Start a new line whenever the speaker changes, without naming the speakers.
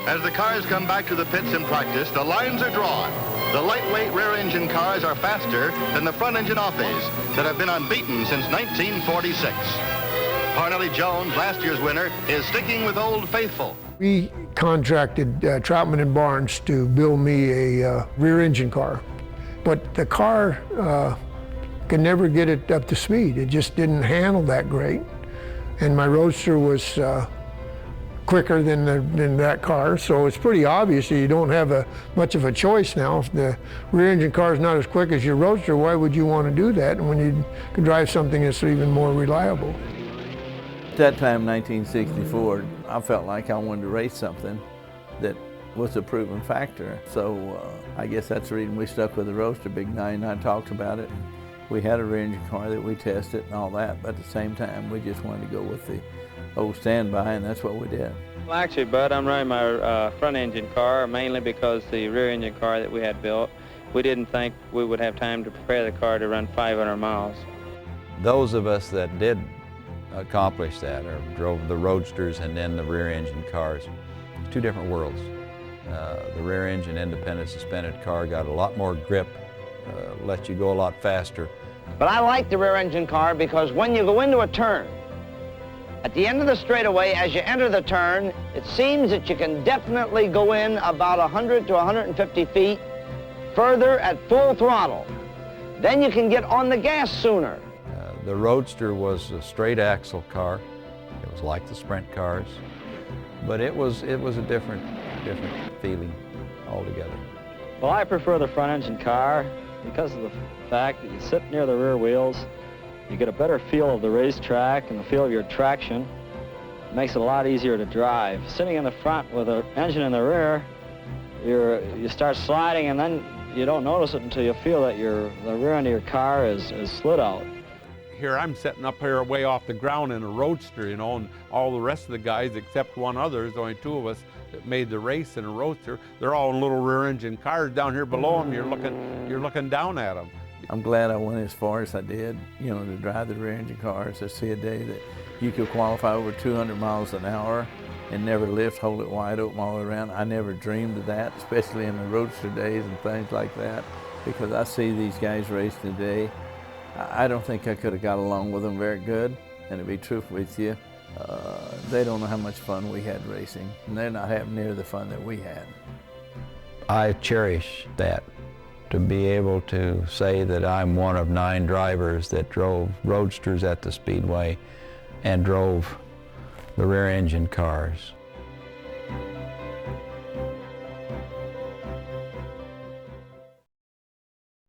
As the cars come back to the pits in practice, the lines are drawn. The lightweight rear-engine cars are faster than the front-engine offes that have been unbeaten since 1946. Parnelli Jones, last year's winner, is sticking with Old Faithful.
We contracted Troutman and Barnes to build me a rear-engine car, but the car could never get it up to speed. It just didn't handle that great, and my Roadster was quicker than that car, so it's pretty obvious that you don't have much of a choice now. If the rear-engine car is not as quick as your Roadster, why would you want to do that when you can drive something that's even more reliable?
At that time, 1964, I felt like I wanted to race something that was a proven factor. So I guess that's the reason we stuck with the Roadster. Big 99 talked about it. We had a rear-engine car that we tested and all that, but at the same time, we just wanted to go with the old standby, and that's what we did.
Well, actually, Bud, I'm running my front-engine car mainly because the rear-engine car that we had built, we didn't think we would have time to prepare the car to run 500 miles.
Those of us that did accomplish that, or drove the Roadsters and then the rear-engine cars, two different worlds. The rear-engine independent suspended car got a lot more grip, lets you go a lot faster.
But I like the rear-engine car because when you go into a turn, at the end of the straightaway, as you enter the turn, it seems that you can definitely go in about 100 to 150 feet further at full throttle. Then you can get on the gas sooner.
The Roadster was a straight axle car. It was like the sprint cars, but it was a different feeling altogether.
Well, I prefer the front-engine car because of the fact that you sit near the rear wheels. You get a better feel of the racetrack and the feel of your traction. It makes it a lot easier to drive. Sitting in the front with an engine in the rear, you start sliding and then you don't notice it until you feel that the rear end of your car is slid out.
Here I'm sitting up here way off the ground in a Roadster, you know, and all the rest of the guys except one other, there's only two of us that made the race in a Roadster. They're all in little rear-engine cars down here below them. You're looking down at them.
I'm glad I went as far as I did, you know, to drive the rear-engine cars, to see a day that you could qualify over 200 miles an hour and never lift, hold it wide open all the way around. I never dreamed of that, especially in the Roadster days and things like that, because I see these guys racing today. I don't think I could have got along with them very good, and to be truthful with you, they don't know how much fun we had racing, and they're not having near the fun that we had.
I cherish that, to be able to say that I'm one of 9 drivers that drove Roadsters at the Speedway and drove the rear-engine cars.